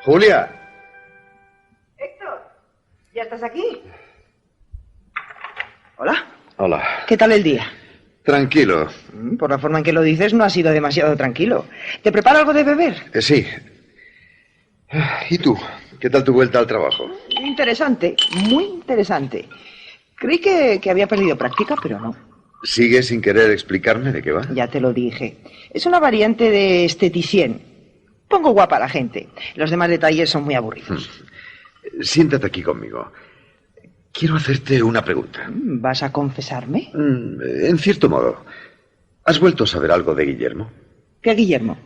Julia. Héctor, ¿ya estás aquí? Hola. Hola. ¿Qué tal el día? Tranquilo. Por la forma en que lo dices, no ha sido demasiado tranquilo. ¿Te preparo algo de beber? Sí. ¿Y tú? ¿Qué tal tu vuelta al trabajo? Interesante, muy interesante. Creí que había perdido práctica, pero no. ¿Sigues sin querer explicarme de qué va? Ya te lo dije. Es una variante de esteticien. Pongo guapa a la gente. Los demás detalles son muy aburridos. Siéntate aquí conmigo. Quiero hacerte una pregunta. ¿Vas a confesarme? En cierto modo. ¿Has vuelto a saber algo de Guillermo? ¿Qué Guillermo?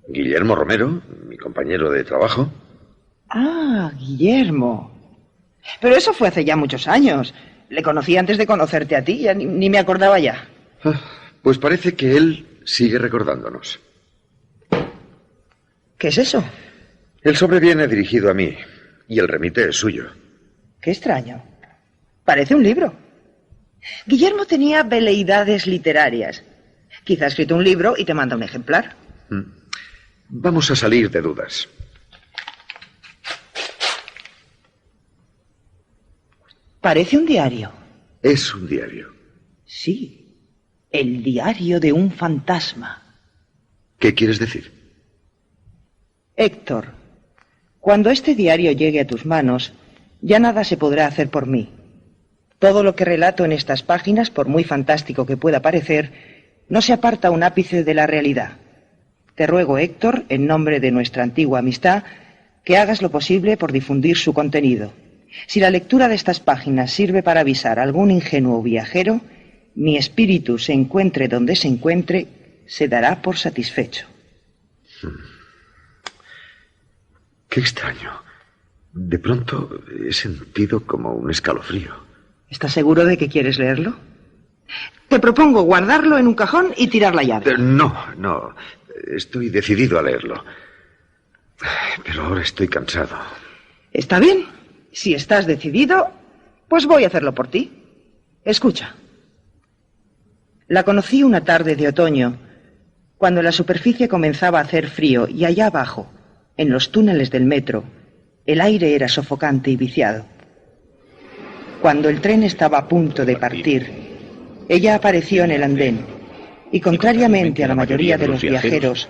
Guillermo Romero, mi compañero de trabajo. Ah, Guillermo. Pero eso fue hace ya muchos años. Le conocí antes de conocerte a ti, ya ni me acordaba ya. Pues parece que él sigue recordándonos. ¿Qué es eso? El sobre viene dirigido a mí y el remite es suyo. Qué extraño. Parece un libro. Guillermo tenía veleidades literarias. Quizá ha escrito un libro y te manda un ejemplar. Vamos a salir de dudas. Parece un diario. Es un diario. Sí, el diario de un fantasma. ¿Qué quieres decir? Héctor, cuando este diario llegue a tus manos, ya nada se podrá hacer por mí. Todo lo que relato en estas páginas, por muy fantástico que pueda parecer, no se aparta un ápice de la realidad. Te ruego, Héctor, en nombre de nuestra antigua amistad, que hagas lo posible por difundir su contenido. Si la lectura de estas páginas sirve para avisar a algún ingenuo viajero, mi espíritu se encuentre donde se encuentre, se dará por satisfecho. Qué extraño. De pronto he sentido como un escalofrío. ¿Estás seguro de que quieres leerlo? Te propongo guardarlo en un cajón y tirar la llave. No. Estoy decidido a leerlo. Pero ahora estoy cansado. Está bien. Si estás decidido, pues voy a hacerlo por ti. Escucha. La conocí una tarde de otoño, cuando la superficie comenzaba a hacer frío y allá abajo, en los túneles del metro, el aire era sofocante y viciado. Cuando el tren estaba a punto de partir, ella apareció en el andén y, contrariamente a la mayoría de los viajeros,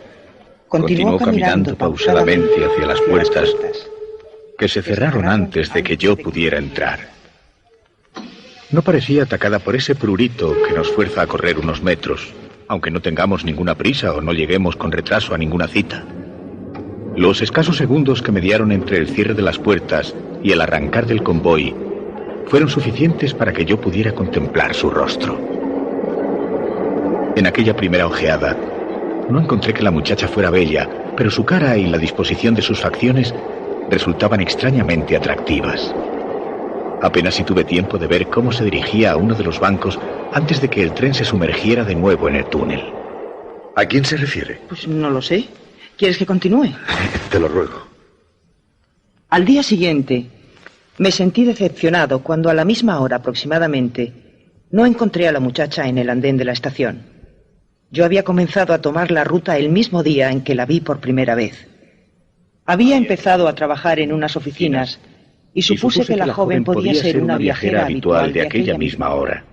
continuó caminando pausadamente hacia las puertas que se cerraron antes de que yo pudiera entrar. No parecía atacada por ese prurito que nos fuerza a correr unos metros, aunque no tengamos ninguna prisa o no lleguemos con retraso a ninguna cita. Los escasos segundos que mediaron entre el cierre de las puertas y el arrancar del convoy fueron suficientes para que yo pudiera contemplar su rostro. En aquella primera ojeada, no encontré que la muchacha fuera bella, pero su cara y la disposición de sus facciones resultaban extrañamente atractivas. Apenas si tuve tiempo de ver cómo se dirigía a uno de los bancos antes de que el tren se sumergiera de nuevo en el túnel. ¿A quién se refiere? Pues no lo sé. ¿Quieres que continúe? Te lo ruego. Al día siguiente, me sentí decepcionado cuando a la misma hora aproximadamente no encontré a la muchacha en el andén de la estación. Yo había comenzado a tomar la ruta el mismo día en que la vi por primera vez. Había empezado a trabajar en unas oficinas y supuse que la joven podía ser una viajera habitual de aquella misma hora.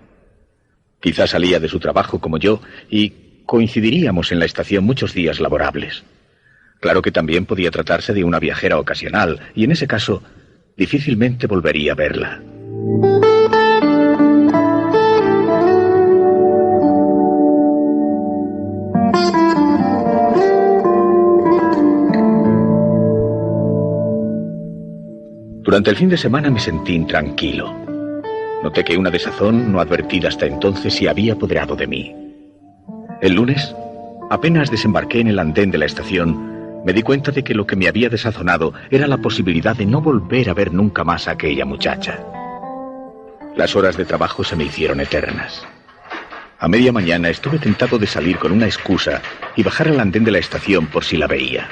Quizá salía de su trabajo como yo y coincidiríamos en la estación muchos días laborables. Claro que también podía tratarse de una viajera ocasional y en ese caso difícilmente volvería a verla. Durante el fin de semana me sentí intranquilo. Noté que una desazón no advertida hasta entonces se había apoderado de mí. El lunes, apenas desembarqué en el andén de la estación, me di cuenta de que lo que me había desazonado era la posibilidad de no volver a ver nunca más a aquella muchacha. Las horas de trabajo se me hicieron eternas. A media mañana estuve tentado de salir con una excusa y bajar al andén de la estación por si la veía.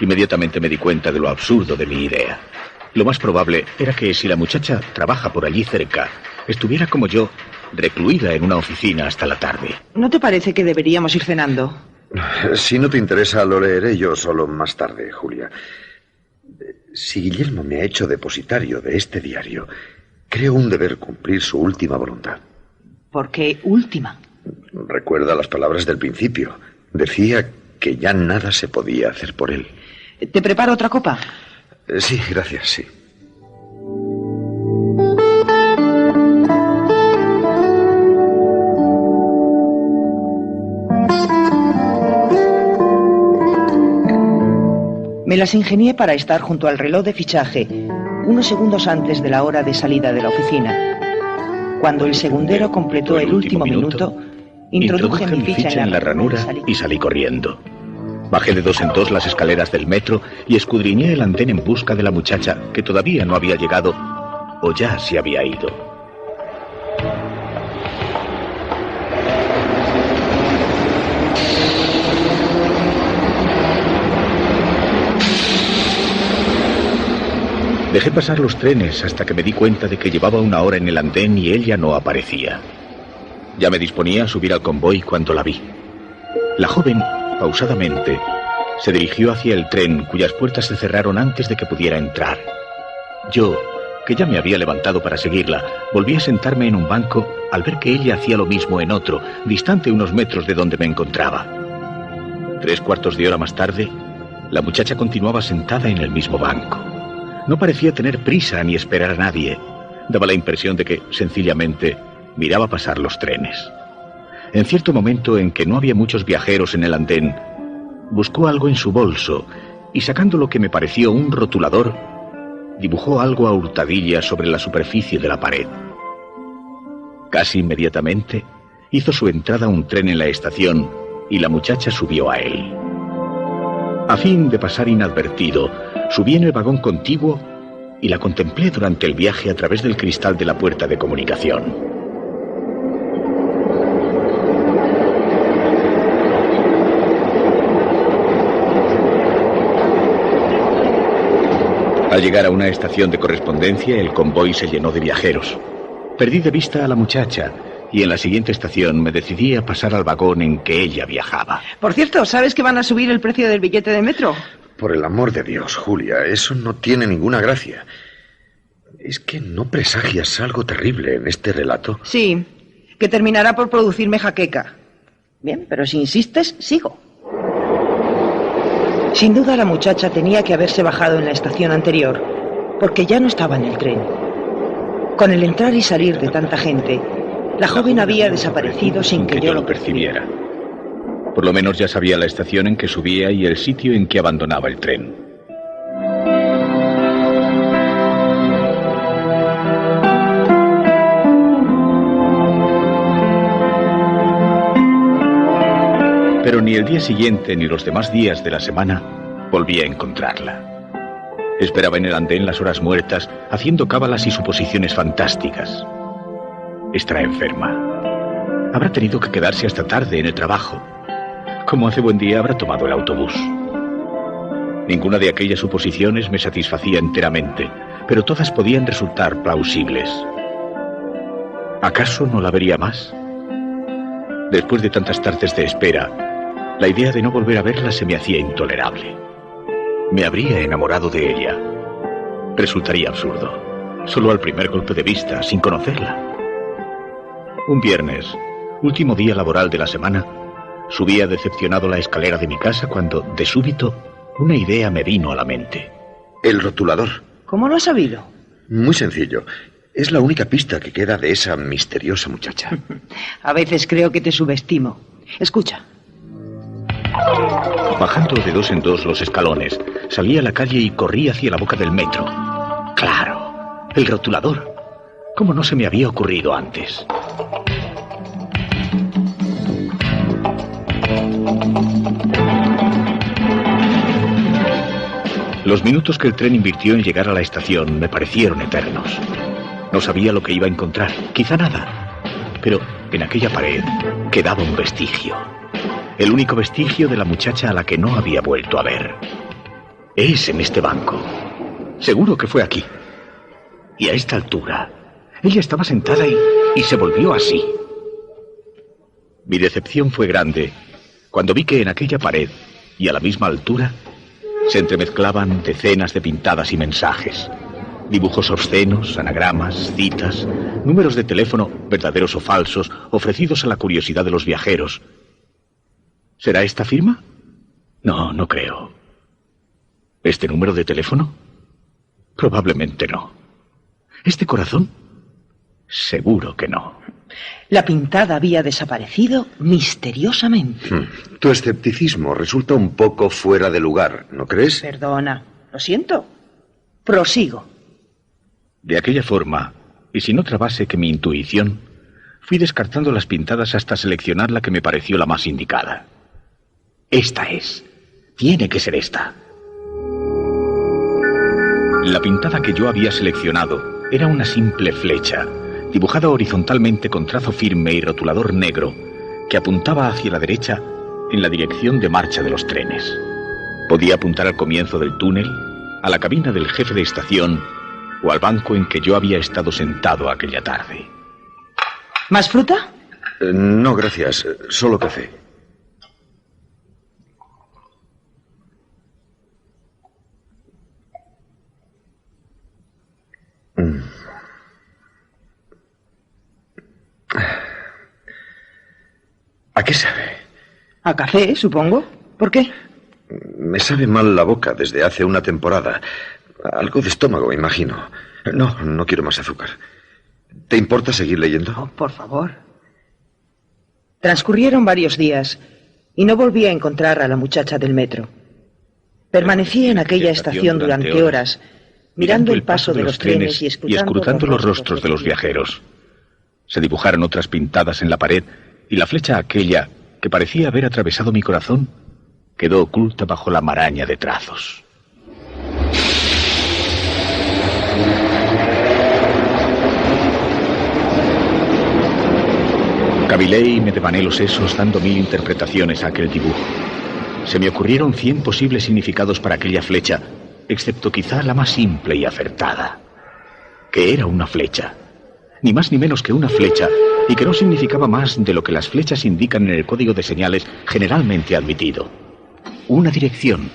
Inmediatamente me di cuenta de lo absurdo de mi idea. Lo más probable era que si la muchacha trabaja por allí cerca, estuviera como yo, recluida en una oficina hasta la tarde. ¿No te parece que deberíamos ir cenando? Si no te interesa, lo leeré yo solo más tarde, Julia. Si Guillermo me ha hecho depositario de este diario, creo un deber cumplir su última voluntad. ¿Por qué última? Recuerda las palabras del principio. Decía que ya nada se podía hacer por él. ¿Te preparo otra copa? Sí, gracias, sí. Me las ingenié para estar junto al reloj de fichaje, unos segundos antes de la hora de salida de la oficina. Cuando el segundero completó el último minuto, introduje mi ficha en la ranura y salí corriendo. Bajé de 2 en 2 las escaleras del metro y escudriñé el andén en busca de la muchacha que todavía no había llegado o ya se había ido. Dejé pasar los trenes hasta que me di cuenta de que llevaba 1 hora en el andén y ella no aparecía. Ya me disponía a subir al convoy cuando la vi. La joven, pausadamente, se dirigió hacia el tren cuyas puertas se cerraron antes de que pudiera entrar. Yo, que ya me había levantado para seguirla, volví a sentarme en un banco al ver que ella hacía lo mismo en otro, distante unos metros de donde me encontraba. 3/4 de hora más tarde, la muchacha continuaba sentada en el mismo banco. No parecía tener prisa ni esperar a nadie. Daba la impresión de que, sencillamente, miraba pasar los trenes. En cierto momento en que no había muchos viajeros en el andén, buscó algo en su bolso y, sacando lo que me pareció un rotulador, dibujó algo a hurtadillas sobre la superficie de la pared. Casi inmediatamente hizo su entrada un tren en la estación y la muchacha subió a él. A fin de pasar inadvertido, subí en el vagón contiguo y la contemplé durante el viaje a través del cristal de la puerta de comunicación. Al llegar a una estación de correspondencia, el convoy se llenó de viajeros. Perdí de vista a la muchacha y en la siguiente estación me decidí a pasar al vagón en que ella viajaba. Por cierto, ¿sabes que van a subir el precio del billete de metro? Por el amor de Dios, Julia, eso no tiene ninguna gracia. ¿Es que no presagias algo terrible en este relato? Sí, que terminará por producirme jaqueca. Bien, pero si insistes, sigo. Sin duda la muchacha tenía que haberse bajado en la estación anterior, porque ya no estaba en el tren. Con el entrar y salir de tanta gente, la joven había desaparecido sin que yo lo percibiera. Por lo menos ya sabía la estación en que subía y el sitio en que abandonaba el tren. Pero ni el día siguiente ni los demás días de la semana volví a encontrarla. Esperaba en el andén las horas muertas, haciendo cábalas y suposiciones fantásticas. Estará enferma. Habrá tenido que quedarse hasta tarde en el trabajo. Como hace buen día, habrá tomado el autobús. Ninguna de aquellas suposiciones me satisfacía enteramente, pero todas podían resultar plausibles. ¿Acaso no la vería más? Después de tantas tardes de espera, la idea de no volver a verla se me hacía intolerable. Me habría enamorado de ella. Resultaría absurdo. Solo al primer golpe de vista, sin conocerla. Un viernes, último día laboral de la semana, subía decepcionado la escalera de mi casa cuando, de súbito, una idea me vino a la mente. El rotulador. ¿Cómo lo has sabido? Muy sencillo. Es la única pista que queda de esa misteriosa muchacha. A veces creo que te subestimo. Escucha. Bajando de 2 en 2 los escalones, salí a la calle y corrí hacia la boca del metro. ¡Claro! El rotulador. ¿Cómo no se me había ocurrido antes? Los minutos que el tren invirtió en llegar a la estación me parecieron eternos. No sabía lo que iba a encontrar, quizá nada. Pero en aquella pared quedaba un vestigio. El único vestigio de la muchacha a la que no había vuelto a ver. Es en este banco. Seguro que fue aquí. Y a esta altura, ella estaba sentada y se volvió así. Mi decepción fue grande cuando vi que en aquella pared, y a la misma altura, Se entremezclaban decenas de pintadas y mensajes. Dibujos obscenos, anagramas, citas, números de teléfono, verdaderos o falsos, ofrecidos a la curiosidad de los viajeros. ¿Será esta firma? No, no creo. ¿Este número de teléfono? Probablemente no. ¿Este corazón? Seguro que no. La pintada había desaparecido misteriosamente. Tu escepticismo resulta un poco fuera de lugar, ¿no crees? Perdona, lo siento. Prosigo. De aquella forma, y sin otra base que mi intuición, fui descartando las pintadas hasta seleccionar la que me pareció la más indicada. Esta es. Tiene que ser esta. La pintada que yo había seleccionado era una simple flecha, dibujada horizontalmente con trazo firme y rotulador negro, que apuntaba hacia la derecha en la dirección de marcha de los trenes. Podía apuntar al comienzo del túnel, a la cabina del jefe de estación o al banco en que yo había estado sentado aquella tarde. ¿Más fruta? No, gracias. Solo café. ¿A qué sabe? A café, supongo. ¿Por qué? Me sabe mal la boca desde hace una temporada. Algo de estómago, imagino. No quiero más azúcar. ¿Te importa seguir leyendo? Oh, por favor. Transcurrieron varios días y no volví a encontrar a la muchacha del metro. Permanecí en aquella estación durante horas, mirando el paso de los trenes y escrutando los rostros de los viajeros. Se dibujaron otras pintadas en la pared y la flecha aquella, que parecía haber atravesado mi corazón, quedó oculta bajo la maraña de trazos. Cavilé y me devané los sesos dando 1000 interpretaciones a aquel dibujo. Se me ocurrieron 100 posibles significados para aquella flecha, excepto quizá la más simple y acertada. Que era una flecha. Ni más ni menos que una flecha, y que no significaba más de lo que las flechas indican en el código de señales generalmente admitido. Una dirección.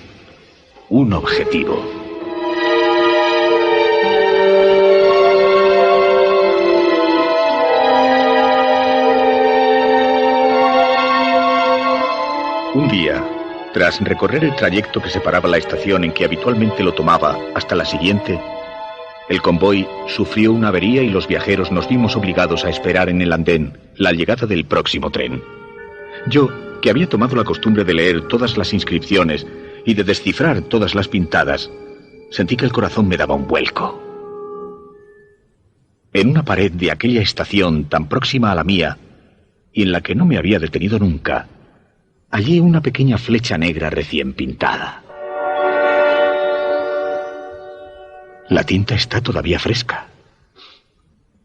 Un objetivo. Un día, tras recorrer el trayecto que separaba la estación en que habitualmente lo tomaba hasta la siguiente, el convoy sufrió una avería y los viajeros nos vimos obligados a esperar en el andén la llegada del próximo tren. Yo, que había tomado la costumbre de leer todas las inscripciones y de descifrar todas las pintadas, sentí que el corazón me daba un vuelco. En una pared de aquella estación tan próxima a la mía, y en la que no me había detenido nunca, hallé una pequeña flecha negra recién pintada. La tinta está todavía fresca.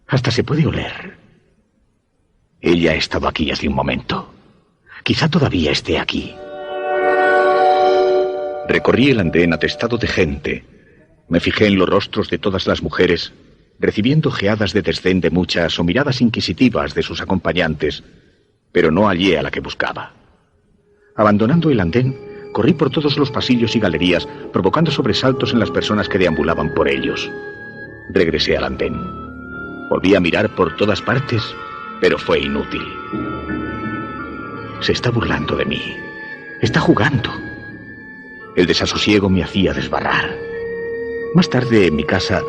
Hasta se puede oler. Ella ha estado aquí hace un momento. Quizá todavía esté aquí. Recorrí el andén atestado de gente. Me fijé en los rostros de todas las mujeres, recibiendo ojeadas de desdén de muchas o miradas inquisitivas de sus acompañantes, pero no hallé a la que buscaba. Abandonando el andén, corrí por todos los pasillos y galerías, provocando sobresaltos en las personas que deambulaban por ellos. Regresé al andén. Volví a mirar por todas partes, pero fue inútil. Se está burlando de mí. Está jugando. El desasosiego me hacía desbarrar. Más tarde, en mi casa,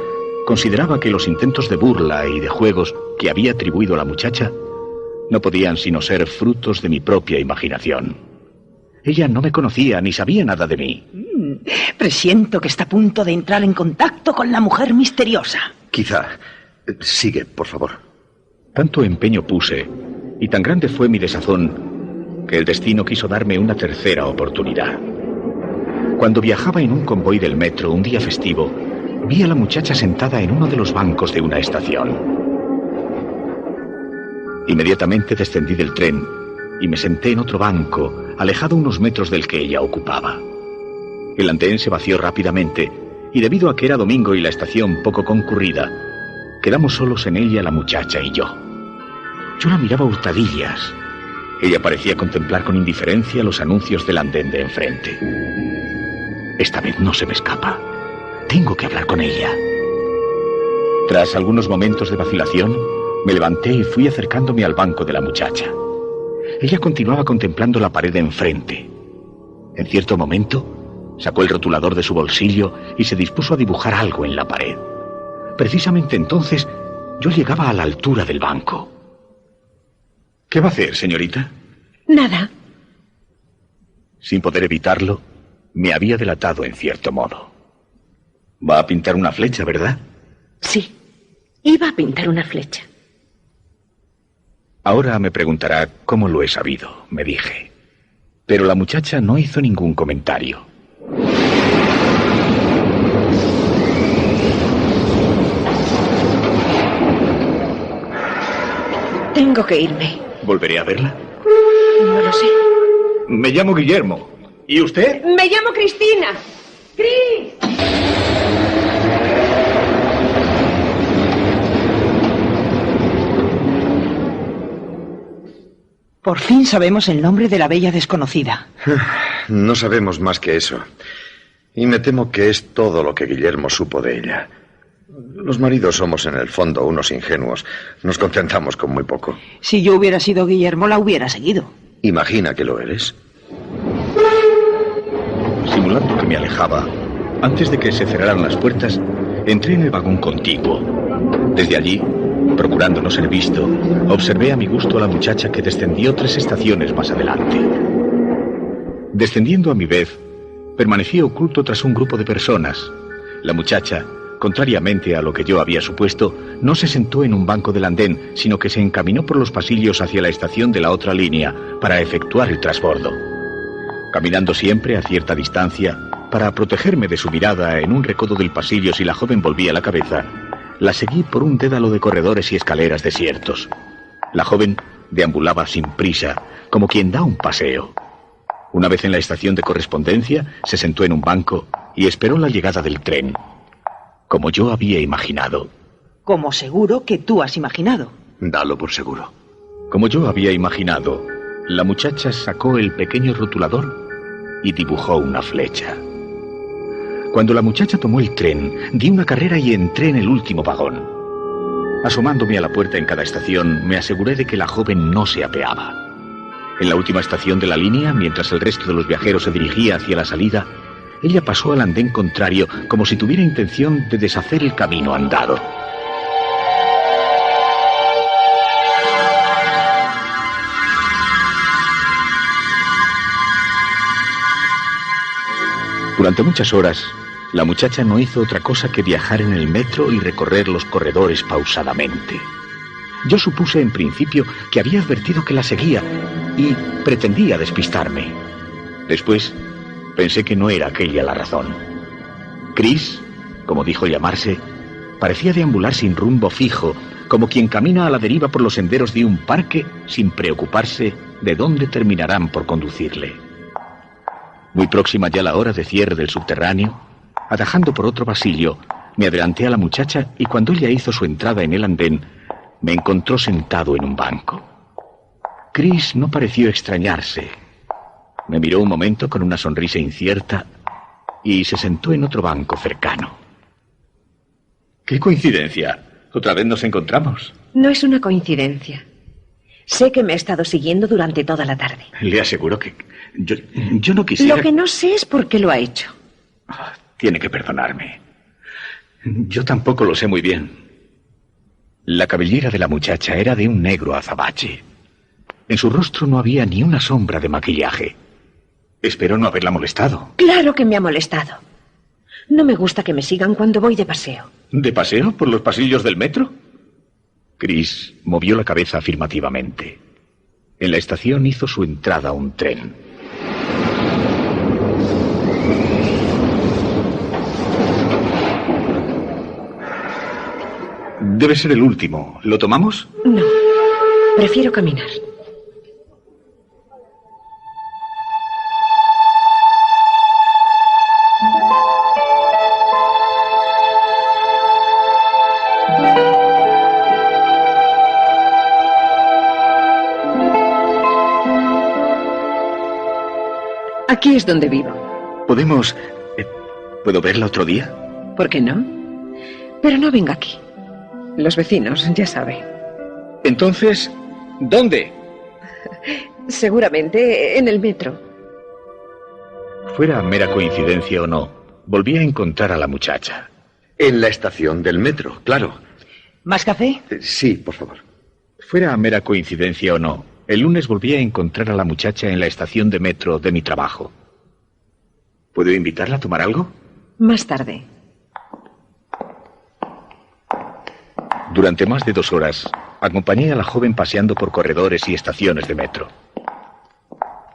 consideraba que los intentos de burla y de juegos que había atribuido a la muchacha no podían sino ser frutos de mi propia imaginación. Ella no me conocía ni sabía nada de mí. Presiento que está a punto de entrar en contacto con la mujer misteriosa. Quizá. Sigue, por favor. Tanto empeño puse, y tan grande fue mi desazón, que el destino quiso darme una tercera oportunidad. Cuando viajaba en un convoy del metro un día festivo, vi a la muchacha sentada en uno de los bancos de una estación. Inmediatamente descendí del tren y me senté en otro banco, alejado unos metros del que ella ocupaba. El andén se vació rápidamente, y debido a que era domingo y la estación poco concurrida, quedamos solos en ella la muchacha y yo. Yo la miraba a hurtadillas. Ella parecía contemplar con indiferencia los anuncios del andén de enfrente. Esta vez no se me escapa. Tengo que hablar con ella. Tras algunos momentos de vacilación, me levanté y fui acercándome al banco de la muchacha. Ella continuaba contemplando la pared de enfrente. En cierto momento, sacó el rotulador de su bolsillo y se dispuso a dibujar algo en la pared. Precisamente entonces, yo llegaba a la altura del banco. ¿Qué va a hacer, señorita? Nada. Sin poder evitarlo, me había delatado en cierto modo. Va a pintar una flecha, ¿verdad? Sí, iba a pintar una flecha. Ahora me preguntará cómo lo he sabido, me dije. Pero la muchacha no hizo ningún comentario. Tengo que irme. ¿Volveré a verla? No lo sé. Me llamo Guillermo. ¿Y usted? Me llamo Cristina. ¡Cris! Por fin sabemos el nombre de la bella desconocida. No sabemos más que eso. Y me temo que es todo lo que Guillermo supo de ella. Los maridos somos en el fondo unos ingenuos. Nos contentamos con muy poco. Si yo hubiera sido Guillermo, la hubiera seguido. Imagina que lo eres. Simulando que me alejaba, antes de que se cerraran las puertas, entré en el vagón contiguo. Desde allí, procurando no ser visto, observé a mi gusto a la muchacha que descendió 3 estaciones más adelante. Descendiendo a mi vez, permanecí oculto tras un grupo de personas. La muchacha, contrariamente a lo que yo había supuesto, no se sentó en un banco del andén, sino que se encaminó por los pasillos hacia la estación de la otra línea para efectuar el transbordo. Caminando siempre a cierta distancia, para protegerme de su mirada en un recodo del pasillo si la joven volvía la cabeza, la seguí por un dédalo de corredores y escaleras desiertos. La joven deambulaba sin prisa, como quien da un paseo. Una vez en la estación de correspondencia, se sentó en un banco y esperó la llegada del tren. Como yo había imaginado. Como seguro que tú has imaginado. Dalo por seguro. Como yo había imaginado, la muchacha sacó el pequeño rotulador y dibujó una flecha. Cuando la muchacha tomó el tren, di una carrera y entré en el último vagón. Asomándome a la puerta en cada estación, me aseguré de que la joven no se apeaba. En la última estación de la línea, mientras el resto de los viajeros se dirigía hacia la salida, ella pasó al andén contrario como si tuviera intención de deshacer el camino andado. Durante muchas horas, la muchacha no hizo otra cosa que viajar en el metro y recorrer los corredores pausadamente. Yo supuse en principio que había advertido que la seguía y pretendía despistarme. Después, pensé que no era aquella la razón. Chris, como dijo llamarse, parecía deambular sin rumbo fijo, como quien camina a la deriva por los senderos de un parque sin preocuparse de dónde terminarán por conducirle. Muy próxima ya la hora de cierre del subterráneo, atajando por otro pasillo, me adelanté a la muchacha y cuando ella hizo su entrada en el andén, me encontró sentado en un banco. Chris no pareció extrañarse. Me miró un momento con una sonrisa incierta y se sentó en otro banco cercano. ¡Qué coincidencia! ¿Otra vez nos encontramos? No es una coincidencia. Sé que me ha estado siguiendo durante toda la tarde. Le aseguro que yo no quisiera... Lo que no sé es por qué lo ha hecho. Tiene que perdonarme. Yo tampoco lo sé muy bien. La cabellera de la muchacha era de un negro azabache. En su rostro no había ni una sombra de maquillaje. Espero no haberla molestado. Claro que me ha molestado. No me gusta que me sigan cuando voy de paseo. ¿De paseo por los pasillos del metro? Chris movió la cabeza afirmativamente. En la estación hizo su entrada un tren. Debe ser el último. ¿Lo tomamos? No, prefiero caminar. Aquí es donde vivo. Podemos ¿Puedo verla otro día? ¿Por qué no? Pero no venga aquí. Los vecinos, ya sabe. Entonces, ¿dónde? Seguramente en el metro. Fuera mera coincidencia o no, volví a encontrar a la muchacha. En la estación del metro, claro. ¿Más café? Sí, por favor. Fuera mera coincidencia o no, el lunes volví a encontrar a la muchacha en la estación de metro de mi trabajo. ¿Puedo invitarla a tomar algo? Más tarde. Durante más de 2 horas, acompañé a la joven paseando por corredores y estaciones de metro.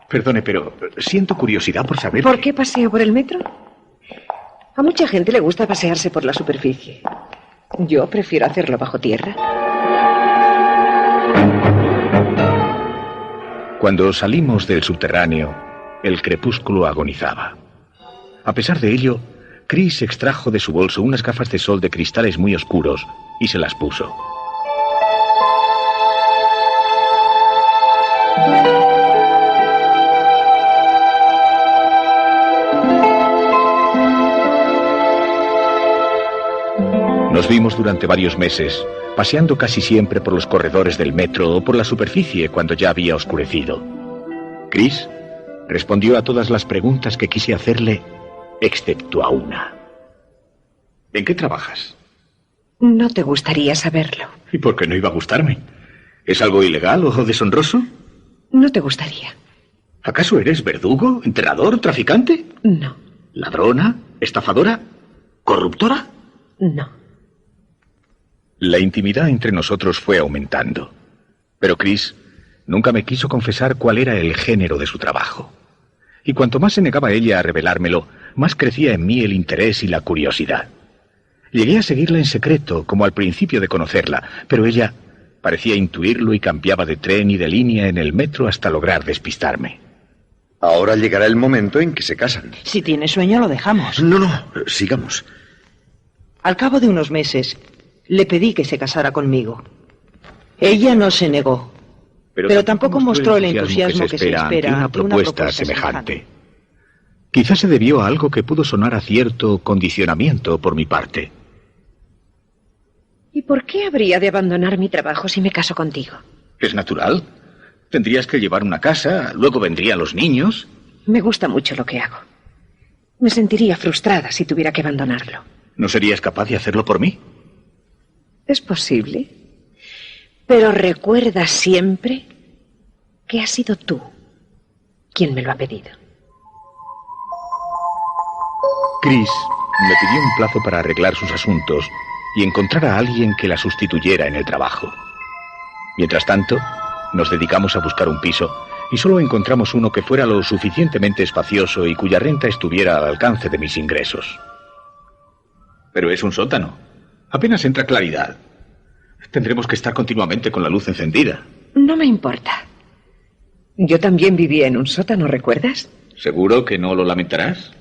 Perdone, pero siento curiosidad por saber... ¿Por qué paseo por el metro? A mucha gente le gusta pasearse por la superficie. Yo prefiero hacerlo bajo tierra. Cuando salimos del subterráneo, el crepúsculo agonizaba. A pesar de ello, Chris extrajo de su bolso unas gafas de sol de cristales muy oscuros y se las puso. Nos vimos durante varios meses, paseando casi siempre por los corredores del metro o por la superficie cuando ya había oscurecido. Chris respondió a todas las preguntas que quise hacerle, excepto a una. ¿En qué trabajas? No te gustaría saberlo. ¿Y por qué no iba a gustarme? ¿Es algo ilegal o deshonroso? No te gustaría. ¿Acaso eres verdugo, enterrador, traficante? No. ¿Ladrona? ¿Estafadora? ¿Corruptora? No. La intimidad entre nosotros fue aumentando. Pero Chris nunca me quiso confesar cuál era el género de su trabajo. Y cuanto más se negaba ella a revelármelo, más crecía en mí el interés y la curiosidad. Llegué a seguirla en secreto, como al principio de conocerla, pero ella parecía intuirlo y cambiaba de tren y de línea en el metro hasta lograr despistarme. Ahora llegará el momento en que se casan. Si tiene sueño, lo dejamos. No, sigamos. Al cabo de unos meses, le pedí que se casara conmigo. Ella no se negó, pero tampoco mostró el entusiasmo que se espera ante una propuesta semejante. Quizás se debió a algo que pudo sonar a cierto condicionamiento por mi parte. ¿Y por qué habría de abandonar mi trabajo si me caso contigo? Es natural. Tendrías que llevar una casa, luego vendrían los niños. Me gusta mucho lo que hago. Me sentiría frustrada si tuviera que abandonarlo. ¿No serías capaz de hacerlo por mí? Es posible. Pero recuerda siempre que has sido tú quien me lo ha pedido. Chris me pidió un plazo para arreglar sus asuntos y encontrar a alguien que la sustituyera en el trabajo. Mientras tanto, nos dedicamos a buscar un piso y solo encontramos uno que fuera lo suficientemente espacioso y cuya renta estuviera al alcance de mis ingresos. Pero es un sótano. Apenas entra claridad. Tendremos que estar continuamente con la luz encendida. No me importa. Yo también vivía en un sótano, ¿recuerdas? ¿Seguro que no lo lamentarás?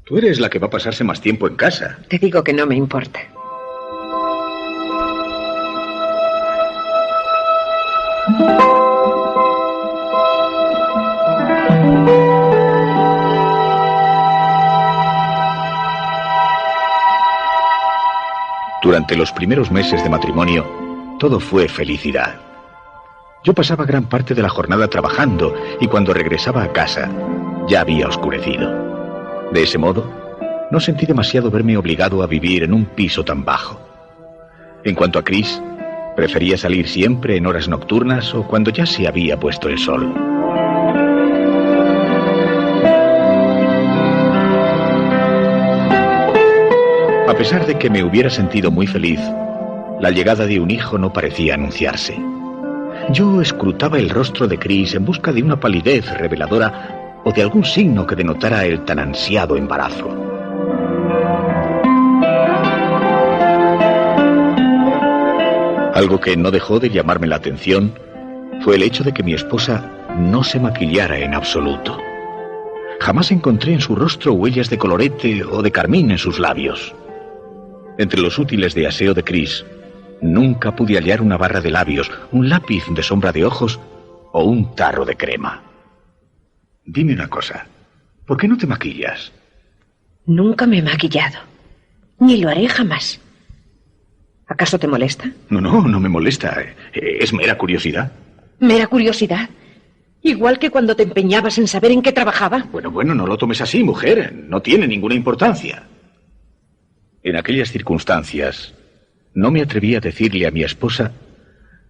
Tú eres la que va a pasarse más tiempo en casa. Te digo que no me importa. Durante los primeros meses de matrimonio, todo fue felicidad. Yo pasaba gran parte de la jornada trabajando y cuando regresaba a casa, ya había oscurecido. De ese modo, no sentí demasiado verme obligado a vivir en un piso tan bajo. En cuanto a Chris, prefería salir siempre en horas nocturnas o cuando ya se había puesto el sol. A pesar de que me hubiera sentido muy feliz, la llegada de un hijo no parecía anunciarse. Yo escrutaba el rostro de Chris en busca de una palidez reveladora o de algún signo que denotara el tan ansiado embarazo. Algo que no dejó de llamarme la atención fue el hecho de que mi esposa no se maquillara en absoluto. Jamás encontré en su rostro huellas de colorete o de carmín en sus labios. Entre los útiles de aseo de Chris, nunca pude hallar una barra de labios, un lápiz de sombra de ojos o un tarro de crema. Dime una cosa, ¿por qué no te maquillas? Nunca me he maquillado. Ni lo haré jamás. ¿Acaso te molesta? No me molesta. Es mera curiosidad. Mera curiosidad. Igual que cuando te empeñabas en saber en qué trabajaba. Bueno, no lo tomes así, mujer. No tiene ninguna importancia. En aquellas circunstancias, no me atreví a decirle a mi esposa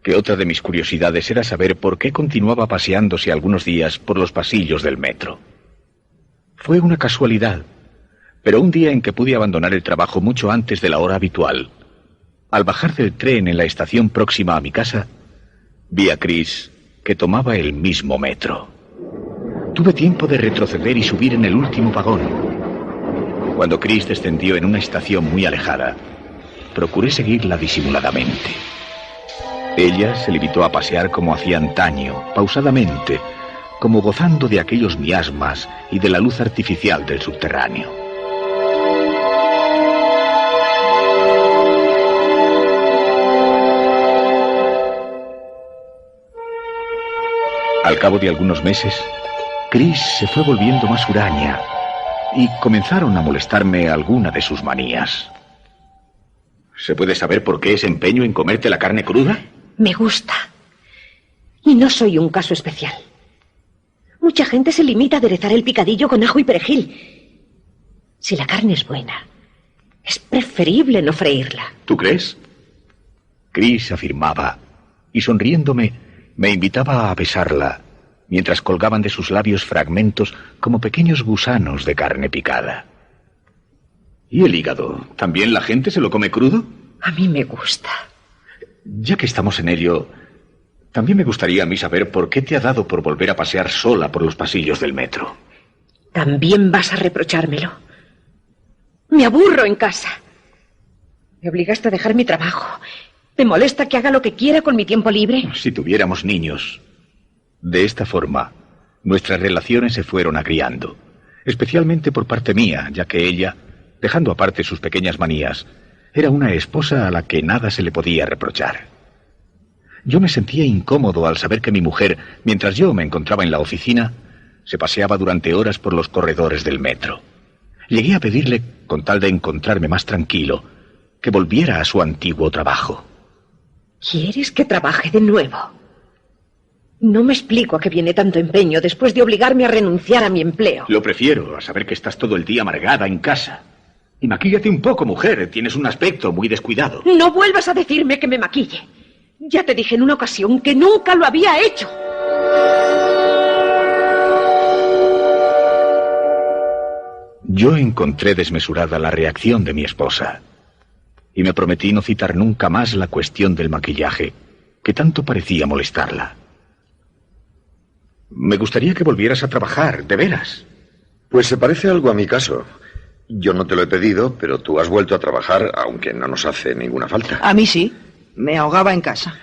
que otra de mis curiosidades era saber por qué continuaba paseándose algunos días por los pasillos del metro. Fue una casualidad, pero un día en que pude abandonar el trabajo mucho antes de la hora habitual, al bajar del tren en la estación próxima a mi casa, vi a Chris que tomaba el mismo metro. Tuve tiempo de retroceder y subir en el último vagón. Cuando Chris descendió en una estación muy alejada, procuré seguirla disimuladamente. Ella se limitó a pasear como hacía antaño, pausadamente, como gozando de aquellos miasmas y de la luz artificial del subterráneo. Al cabo de algunos meses, Chris se fue volviendo más huraña y comenzaron a molestarme alguna de sus manías. ¿Se puede saber por qué ese empeño en comerte la carne cruda? Me gusta. Y no soy un caso especial. Mucha gente se limita a aderezar el picadillo con ajo y perejil. Si la carne es buena, es preferible no freírla. ¿Tú crees? Chris afirmaba, y sonriéndome, me invitaba a besarla, mientras colgaban de sus labios fragmentos como pequeños gusanos de carne picada. ¿Y el hígado? ¿También la gente se lo come crudo? A mí me gusta. Ya que estamos en ello, también me gustaría a mí saber por qué te ha dado por volver a pasear sola por los pasillos del metro. También vas a reprochármelo. Me aburro en casa. Me obligaste a dejar mi trabajo. ¿Te molesta que haga lo que quiera con mi tiempo libre? Si tuviéramos niños. De esta forma, nuestras relaciones se fueron agriando, especialmente por parte mía, ya que ella, dejando aparte sus pequeñas manías, era una esposa a la que nada se le podía reprochar. Yo me sentía incómodo al saber que mi mujer, mientras yo me encontraba en la oficina, se paseaba durante horas por los corredores del metro. Llegué a pedirle, con tal de encontrarme más tranquilo, que volviera a su antiguo trabajo. ¿Quieres que trabaje de nuevo? No me explico a qué viene tanto empeño después de obligarme a renunciar a mi empleo. Lo prefiero a saber que estás todo el día amargada en casa. Y maquíllate un poco, mujer. Tienes un aspecto muy descuidado. No vuelvas a decirme que me maquille. Ya te dije en una ocasión que nunca lo había hecho. Yo encontré desmesurada la reacción de mi esposa y me prometí no citar nunca más la cuestión del maquillaje, que tanto parecía molestarla. Me gustaría que volvieras a trabajar, de veras. Pues se parece algo a mi caso. Yo no te lo he pedido, pero tú has vuelto a trabajar, aunque no nos hace ninguna falta. A mí sí. Me ahogaba en casa.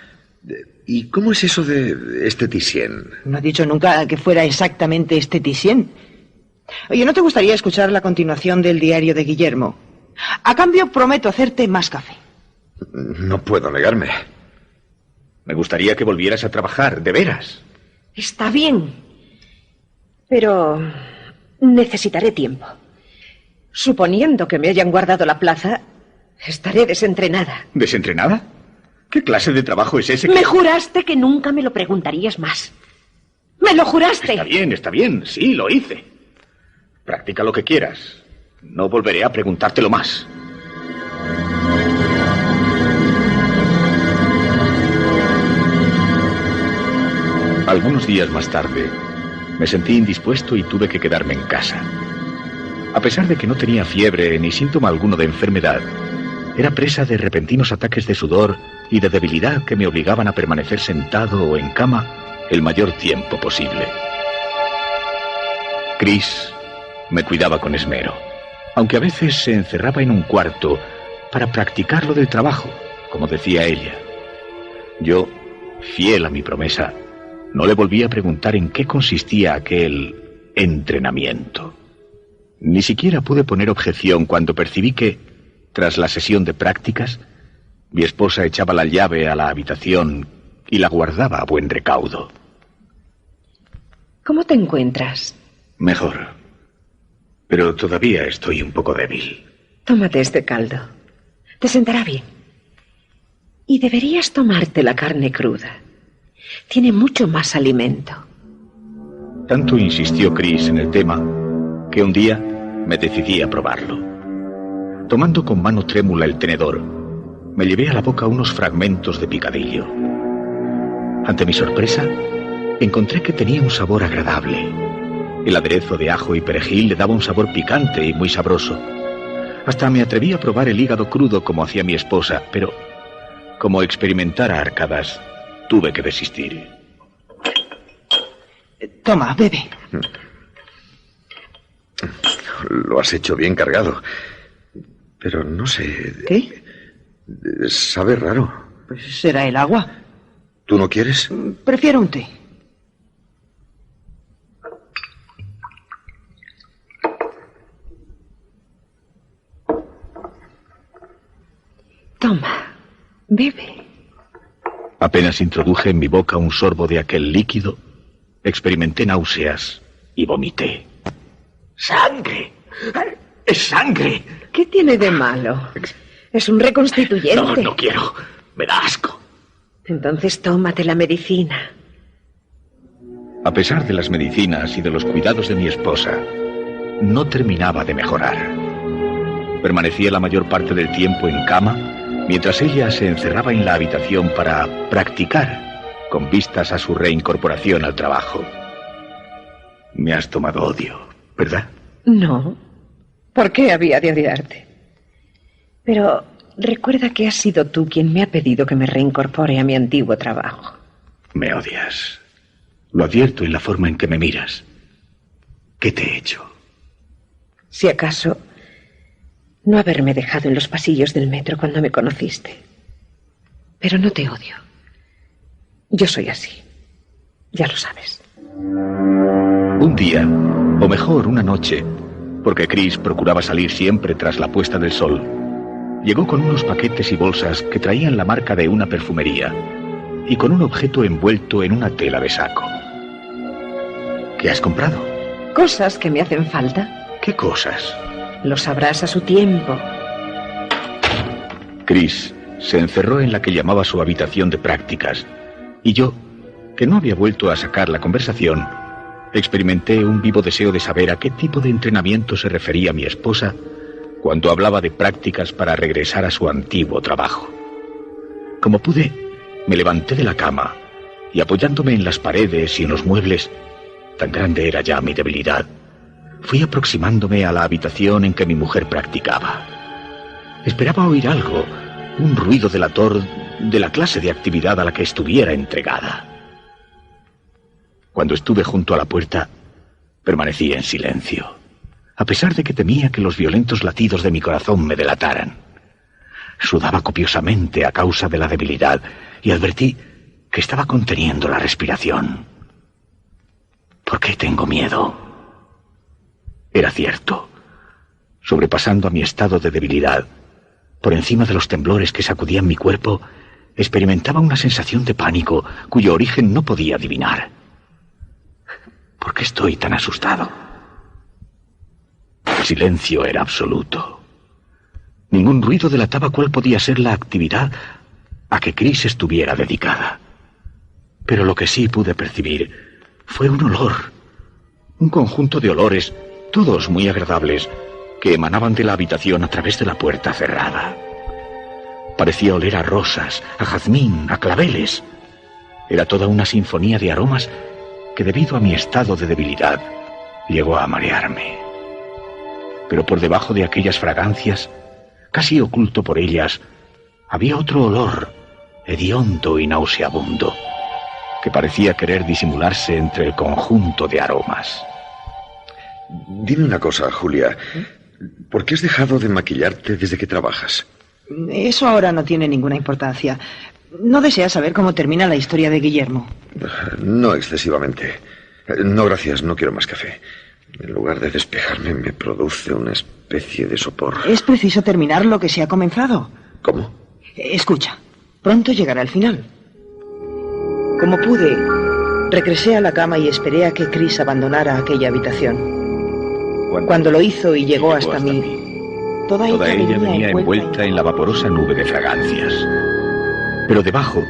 ¿Y cómo es eso de esteticien? No he dicho nunca que fuera exactamente esteticien. Oye, ¿no te gustaría escuchar la continuación del diario de Guillermo? A cambio, prometo hacerte más café. No puedo negarme. Me gustaría que volvieras a trabajar, de veras. Está bien, pero necesitaré tiempo. Suponiendo que me hayan guardado la plaza, estaré desentrenada. ¿Desentrenada? ¿Qué clase de trabajo es ese? Me juraste que nunca me lo preguntarías más. ¡Me lo juraste! Está bien, sí, lo hice. Practica lo que quieras. No volveré a preguntártelo más. Algunos días más tarde, me sentí indispuesto y tuve que quedarme en casa. A pesar de que no tenía fiebre ni síntoma alguno de enfermedad, era presa de repentinos ataques de sudor y de debilidad que me obligaban a permanecer sentado o en cama el mayor tiempo posible. Chris me cuidaba con esmero, aunque a veces se encerraba en un cuarto para practicar lo del trabajo, como decía ella. Yo, fiel a mi promesa, no le volví a preguntar en qué consistía aquel entrenamiento. Ni siquiera pude poner objeción cuando percibí que, tras la sesión de prácticas, mi esposa echaba la llave a la habitación y la guardaba a buen recaudo. ¿Cómo te encuentras? Mejor. pero todavía estoy un poco débil. Tómate este caldo. Te sentará bien. Y deberías tomarte la carne cruda. Tiene mucho más alimento. Tanto insistió Chris en el tema que un día me decidí a probarlo. Tomando con mano trémula el tenedor, me llevé a la boca unos fragmentos de picadillo. Ante mi sorpresa, encontré que tenía un sabor agradable. El aderezo de ajo y perejil le daba un sabor picante y muy sabroso. Hasta me atreví a probar el hígado crudo como hacía mi esposa, pero como experimentara arcadas, tuve que desistir. Toma, bebe. Lo has hecho bien cargado. Pero no sé... ¿Qué? Sabe raro. Pues será el agua. ¿Tú no quieres? Prefiero un té. Toma, bebe. Apenas introduje en mi boca un sorbo de aquel líquido, experimenté náuseas y vomité. ¡Sangre! ¡Es sangre! ¿Qué tiene de malo? Es un reconstituyente. No, no quiero. Me da asco. Entonces tómate la medicina. A pesar de las medicinas y de los cuidados de mi esposa, no terminaba de mejorar. Permanecía la mayor parte del tiempo en cama, mientras ella se encerraba en la habitación para practicar, con vistas a su reincorporación al trabajo. Me has tomado odio, ¿verdad? No. ¿Por qué había de odiarte? Pero recuerda que has sido tú quien me ha pedido que me reincorpore a mi antiguo trabajo. Me odias. Lo advierto en la forma en que me miras. ¿Qué te he hecho? Si acaso, no haberme dejado en los pasillos del metro cuando me conociste. Pero no te odio. Yo soy así. Ya lo sabes. Un día, o mejor, una noche, porque Chris procuraba salir siempre tras la puesta del sol, llegó con unos paquetes y bolsas que traían la marca de una perfumería y con un objeto envuelto en una tela de saco. ¿Qué has comprado? Cosas que me hacen falta. ¿Qué cosas? Lo sabrás a su tiempo. Chris se encerró en la que llamaba su habitación de prácticas, y yo, que no había vuelto a sacar la conversación, experimenté un vivo deseo de saber a qué tipo de entrenamiento se refería mi esposa cuando hablaba de prácticas para regresar a su antiguo trabajo. Como pude, me levanté de la cama y, apoyándome en las paredes y en los muebles, tan grande era ya mi debilidad, fui aproximándome a la habitación en que mi mujer practicaba. Esperaba oír algo, un ruido delator de la clase de actividad a la que estuviera entregada. Cuando estuve junto a la puerta, permanecí en silencio, a pesar de que temía que los violentos latidos de mi corazón me delataran. Sudaba copiosamente a causa de la debilidad y advertí que estaba conteniendo la respiración. ¿Por qué tengo miedo? Era cierto. Sobrepasando a mi estado de debilidad, por encima de los temblores que sacudían mi cuerpo, experimentaba una sensación de pánico cuyo origen no podía adivinar. ¿Por qué estoy tan asustado? El silencio era absoluto. Ningún ruido delataba cuál podía ser la actividad a que Chris estuviera dedicada. Pero lo que sí pude percibir fue un olor, un conjunto de olores, todos muy agradables, que emanaban de la habitación a través de la puerta cerrada. Parecía oler a rosas, a jazmín, a claveles. Era toda una sinfonía de aromas que, debido a mi estado de debilidad, llegó a marearme. Pero por debajo de aquellas fragancias, casi oculto por ellas, había otro olor, hediondo y nauseabundo, que parecía querer disimularse entre el conjunto de aromas. Dime una cosa, Julia. ¿Por qué has dejado de maquillarte desde que trabajas? Eso ahora no tiene ninguna importancia. ¿No deseas saber cómo termina la historia de Guillermo? No excesivamente. No, gracias, no quiero más café. En lugar de despejarme, me produce una especie de sopor. Es preciso terminar lo que se ha comenzado. ¿Cómo? Escucha, pronto llegará el final. Como pude, regresé a la cama y esperé a que Chris abandonara aquella habitación. Cuando lo hizo y llegó hasta mí, toda ella venía envuelta en la vaporosa nube de fragancias. Pero debajo,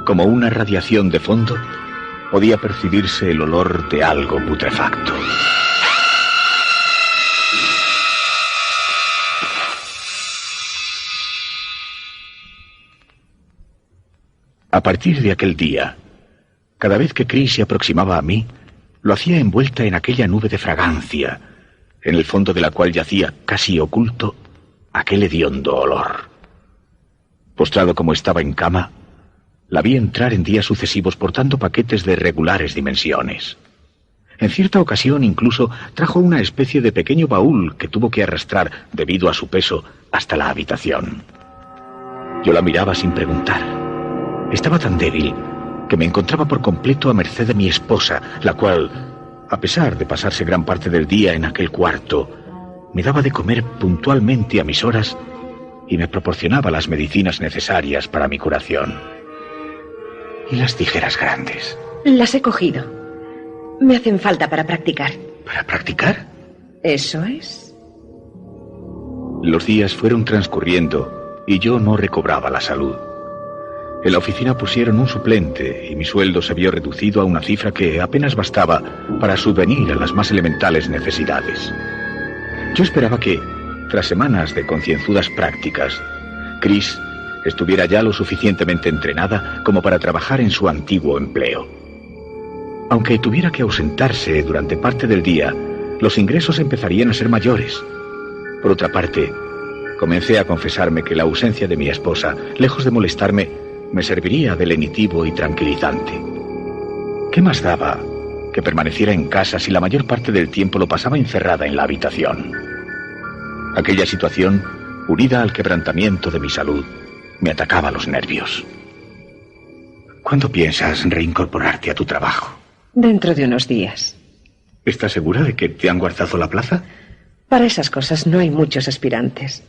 como una radiación de fondo, podía percibirse el olor de algo putrefacto. A partir de aquel día, cada vez que Chris se aproximaba a mí, lo hacía envuelta en aquella nube de fragancia, en el fondo de la cual yacía, casi oculto, aquel hediondo olor. Postrado como estaba en cama, la vi entrar en días sucesivos portando paquetes de regulares dimensiones. En cierta ocasión incluso trajo una especie de pequeño baúl que tuvo que arrastrar, debido a su peso, hasta la habitación. Yo la miraba sin preguntar. Estaba tan débil que me encontraba por completo a merced de mi esposa, la cual, a pesar de pasarse gran parte del día en aquel cuarto, me daba de comer puntualmente a mis horas y me proporcionaba las medicinas necesarias para mi curación. ¿Y las tijeras grandes? Las he cogido. Me hacen falta para practicar. ¿Para practicar? Eso es. Los días fueron transcurriendo y yo no recobraba la salud. En la oficina pusieron un suplente y mi sueldo se vio reducido a una cifra que apenas bastaba para subvenir a las más elementales necesidades. Yo esperaba que, tras semanas de concienzudas prácticas, Chris estuviera ya lo suficientemente entrenada como para trabajar en su antiguo empleo. Aunque tuviera que ausentarse durante parte del día, los ingresos empezarían a ser mayores. Por otra parte, comencé a confesarme que la ausencia de mi esposa, lejos de molestarme, me serviría de lenitivo y tranquilizante. ¿Qué más daba que permaneciera en casa si la mayor parte del tiempo lo pasaba encerrada en la habitación? Aquella situación, unida al quebrantamiento de mi salud, me atacaba los nervios. ¿Cuándo piensas reincorporarte a tu trabajo? Dentro de unos días. ¿Estás segura de que te han guardado la plaza? Para esas cosas no hay muchos aspirantes.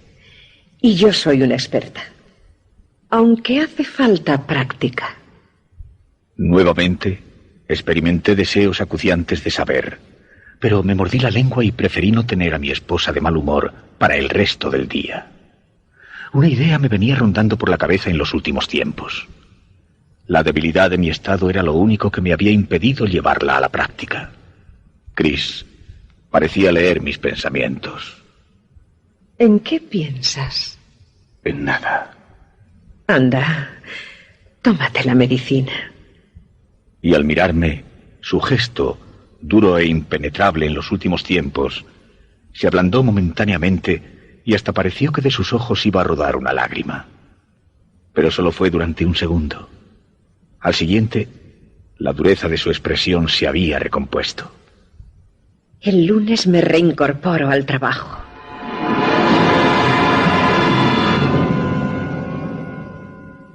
Y yo soy una experta. Aunque hace falta práctica. Nuevamente, experimenté deseos acuciantes de saber, pero me mordí la lengua y preferí no tener a mi esposa de mal humor para el resto del día. Una idea me venía rondando por la cabeza en los últimos tiempos. La debilidad de mi estado era lo único que me había impedido llevarla a la práctica. Chris parecía leer mis pensamientos. ¿En qué piensas? En nada. Anda, tómate la medicina. Y al mirarme, su gesto, duro e impenetrable en los últimos tiempos, se ablandó momentáneamente y hasta pareció que de sus ojos iba a rodar una lágrima. Pero solo fue durante un segundo. Al siguiente, la dureza de su expresión se había recompuesto. El lunes me reincorporo al trabajo.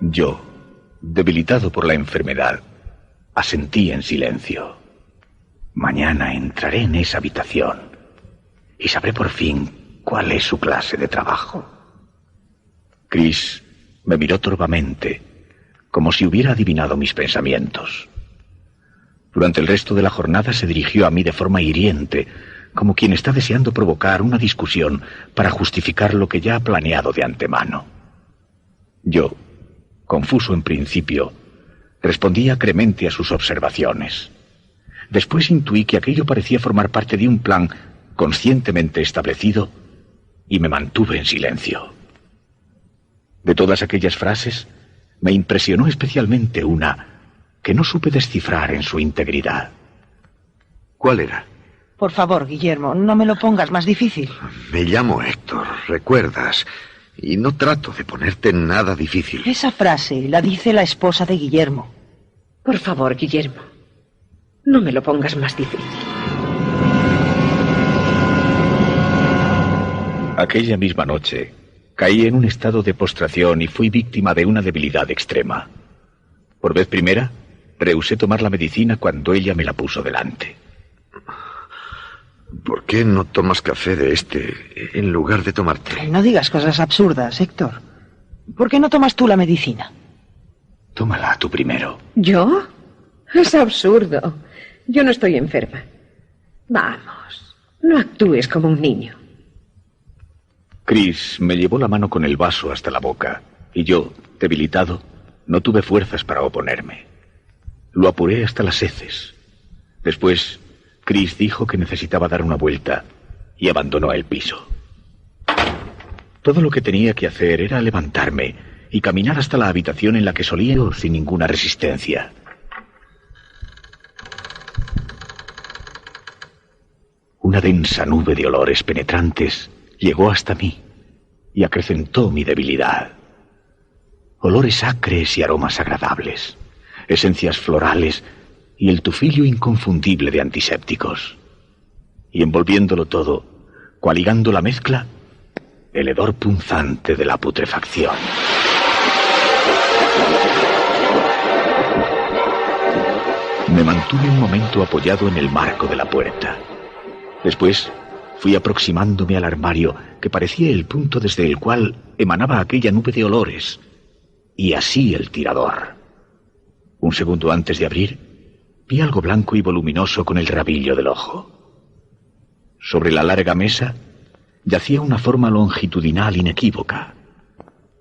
Yo, debilitado por la enfermedad, asentí en silencio. Mañana entraré en esa habitación y sabré por fin cuál es su clase de trabajo. Chris me miró torvamente, como si hubiera adivinado mis pensamientos. Durante el resto de la jornada se dirigió a mí de forma hiriente, como quien está deseando provocar una discusión para justificar lo que ya ha planeado de antemano. Yo, confuso en principio, respondí acremente a sus observaciones. Después intuí que aquello parecía formar parte de un plan conscientemente establecido y me mantuve en silencio. De todas aquellas frases, me impresionó especialmente una que no supe descifrar en su integridad. ¿Cuál era? Por favor, Guillermo, no me lo pongas más difícil. Me llamo Héctor, ¿recuerdas? Y no trato de ponerte nada difícil. Esa frase la dice la esposa de Guillermo. Por favor, Guillermo, no me lo pongas más difícil. Aquella misma noche, caí en un estado de postración y fui víctima de una debilidad extrema. Por vez primera, rehusé tomar la medicina cuando ella me la puso delante. ¿Por qué no tomas café de este en lugar de tomar té? No digas cosas absurdas, Héctor. ¿Por qué no tomas tú la medicina? Tómala tú primero. ¿Yo? Es absurdo. Yo no estoy enferma. Vamos, No actúes como un niño. Chris me llevó la mano con el vaso hasta la boca, y yo, debilitado, no tuve fuerzas para oponerme. Lo apuré hasta las heces. Después, Chris dijo que necesitaba dar una vuelta y abandonó el piso. Todo lo que tenía que hacer era levantarme y caminar hasta la habitación en la que solía ir sin ninguna resistencia. Una densa nube de olores penetrantes llegó hasta mí y acrecentó mi debilidad. Olores acres y aromas agradables, esencias florales y el tufillo inconfundible de antisépticos. Y envolviéndolo todo, coaligando la mezcla, el hedor punzante de la putrefacción. Me mantuve un momento apoyado en el marco de la puerta. Después fui aproximándome al armario que parecía el punto desde el cual emanaba aquella nube de olores, y así el tirador. Un segundo antes de abrir, vi algo blanco y voluminoso con el rabillo del ojo. Sobre la larga mesa yacía una forma longitudinal inequívoca.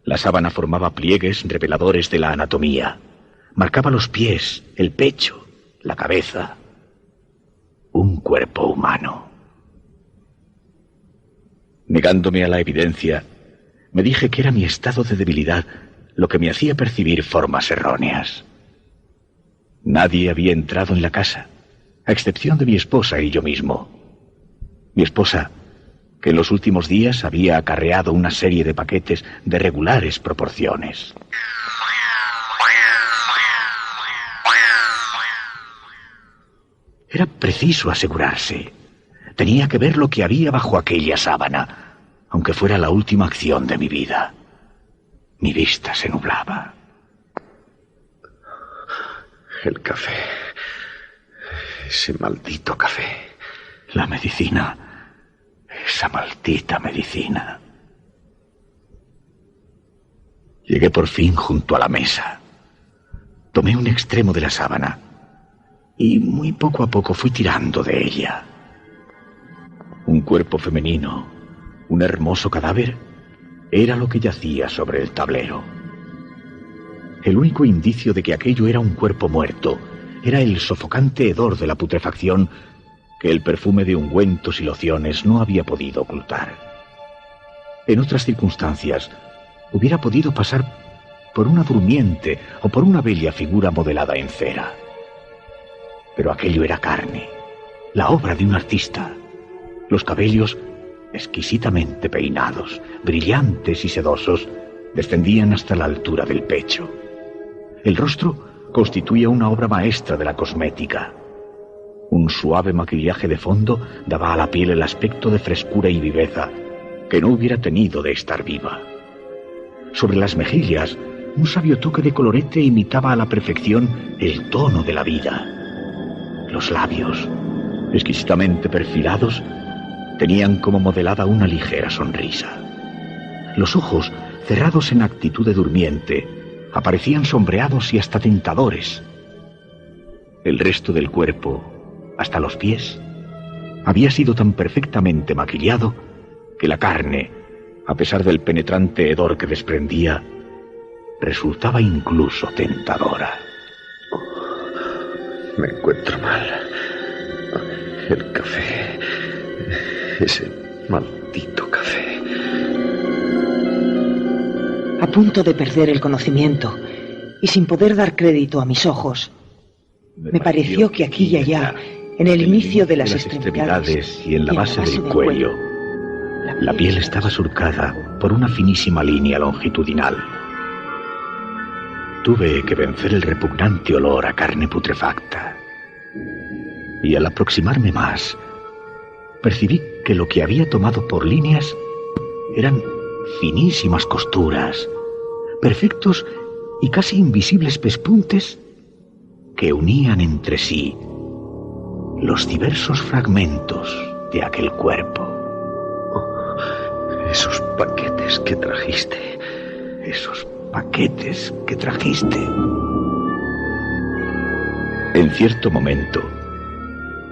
La sábana formaba pliegues reveladores de la anatomía. Marcaba los pies, el pecho, la cabeza. Un cuerpo humano. Negándome a la evidencia, me dije que era mi estado de debilidad lo que me hacía percibir formas erróneas. Nadie había entrado en la casa, a excepción de mi esposa y yo mismo. Mi esposa, que en los últimos días había acarreado una serie de paquetes de regulares proporciones. Era preciso asegurarse. Tenía que ver lo que había bajo aquella sábana, aunque fuera la última acción de mi vida. Mi vista se nublaba. El café. Ese maldito café. La medicina. Esa maldita medicina. Llegué por fin junto a la mesa. Tomé un extremo de la sábana y muy poco a poco fui tirando de ella. Un cuerpo femenino, un hermoso cadáver, era lo que yacía sobre el tablero. El único indicio de que aquello era un cuerpo muerto era el sofocante hedor de la putrefacción que el perfume de ungüentos y lociones no había podido ocultar. En otras circunstancias, hubiera podido pasar por una durmiente o por una bella figura modelada en cera. Pero aquello era carne, la obra de un artista. Los cabellos, exquisitamente peinados, brillantes y sedosos, descendían hasta la altura del pecho. El rostro constituía una obra maestra de la cosmética. Un suave maquillaje de fondo daba a la piel el aspecto de frescura y viveza que no hubiera tenido de estar viva. Sobre las mejillas, un sabio toque de colorete imitaba a la perfección el tono de la vida. Los labios, exquisitamente perfilados, tenían como modelada una ligera sonrisa. Los ojos, cerrados en actitud de durmiente, aparecían sombreados y hasta tentadores. El resto del cuerpo, hasta los pies, había sido tan perfectamente maquillado que la carne, a pesar del penetrante hedor que desprendía, resultaba incluso tentadora. Me encuentro mal. El café. Ese maldito café. A punto de perder el conocimiento y sin poder dar crédito a mis ojos, me pareció que aquí y allá, en el inicio de las extremidades y en la base del cuello, la piel estaba surcada por una finísima línea longitudinal. Tuve que vencer el repugnante olor a carne putrefacta. Y al aproximarme más, percibí que lo que había tomado por líneas eran finísimas costuras, perfectos y casi invisibles pespuntes que unían entre sí los diversos fragmentos de aquel cuerpo. Oh, esos paquetes que trajiste. Esos paquetes que trajiste. En cierto momento,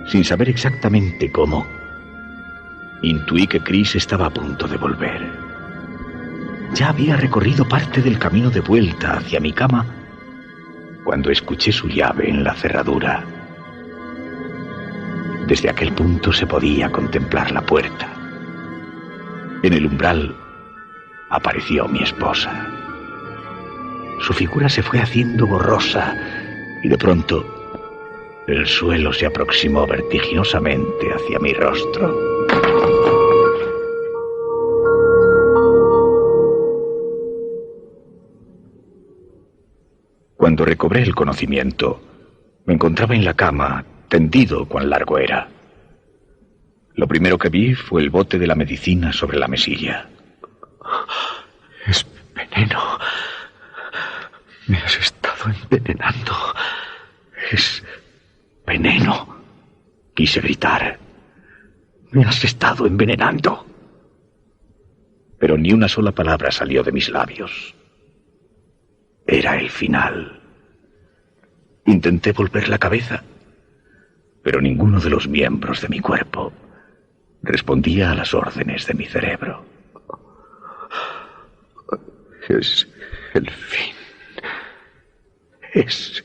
sin saber exactamente cómo, Intuí que Chris estaba a punto de volver. Ya había recorrido parte del camino de vuelta hacia mi cama cuando escuché su llave en la cerradura. Desde aquel punto se podía contemplar la puerta. En el umbral apareció mi esposa. Su figura se fue haciendo borrosa y de pronto el suelo se aproximó vertiginosamente hacia mi rostro. Cuando recobré el conocimiento, me encontraba en la cama, tendido cuán largo era. Lo primero que vi fue el bote de la medicina sobre la mesilla. Es veneno. Me has estado envenenando. Es veneno. Quise gritar. Me has estado envenenando. Pero ni una sola palabra salió de mis labios. Era el final. Intenté volver la cabeza, pero ninguno de los miembros de mi cuerpo respondía a las órdenes de mi cerebro. Es el fin. Es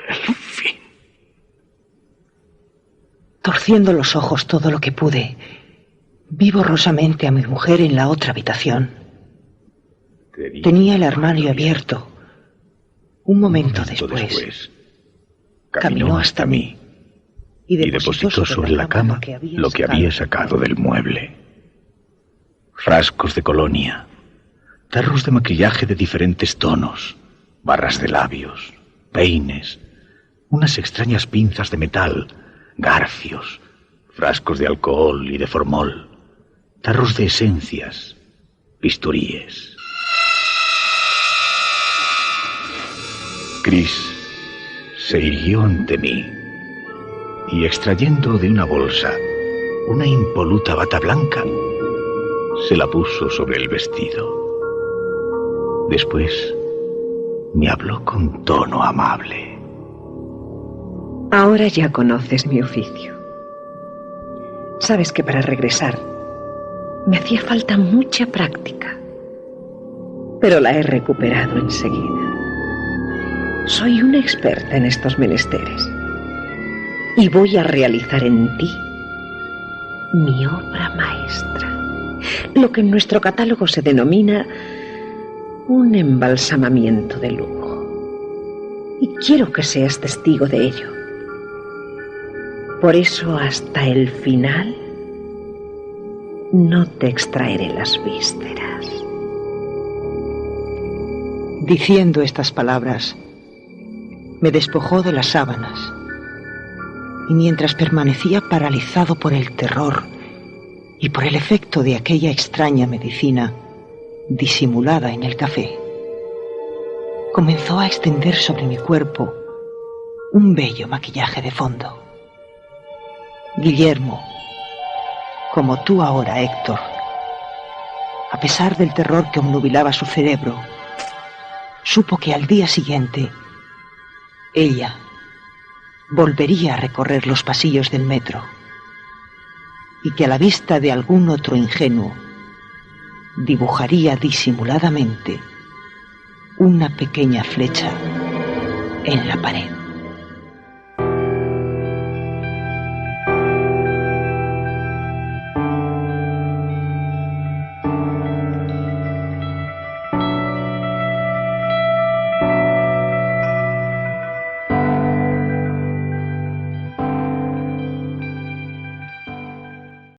el fin. Torciendo los ojos todo lo que pude, vi borrosamente a mi mujer en la otra habitación. Tenía el armario abierto. Un momento después, caminó hasta mí y depositó sobre la cama lo que había sacado del mueble. Frascos de colonia, tarros de maquillaje de diferentes tonos, barras de labios, peines, unas extrañas pinzas de metal, garfios, frascos de alcohol y de formol, tarros de esencias, bisturíes. Chris se irguió ante mí y, extrayendo de una bolsa una impoluta bata blanca, se la puso sobre el vestido. Después me habló con tono amable. Ahora ya conoces mi oficio. Sabes que para regresar me hacía falta mucha práctica, pero la he recuperado enseguida. Soy una experta en estos menesteres y voy a realizar en ti mi obra maestra, lo que en nuestro catálogo se denomina un embalsamamiento de lujo. Y quiero que seas testigo de ello. Por eso, hasta el final, no te extraeré las vísceras. Diciendo estas palabras, me despojó de las sábanas, y mientras permanecía paralizado por el terror y por el efecto de aquella extraña medicina disimulada en el café, comenzó a extender sobre mi cuerpo un bello maquillaje de fondo. Guillermo, como tú ahora, Héctor, a pesar del terror que obnubilaba su cerebro, supo que al día siguiente ella volvería a recorrer los pasillos del metro y que a la vista de algún otro ingenuo dibujaría disimuladamente una pequeña flecha en la pared.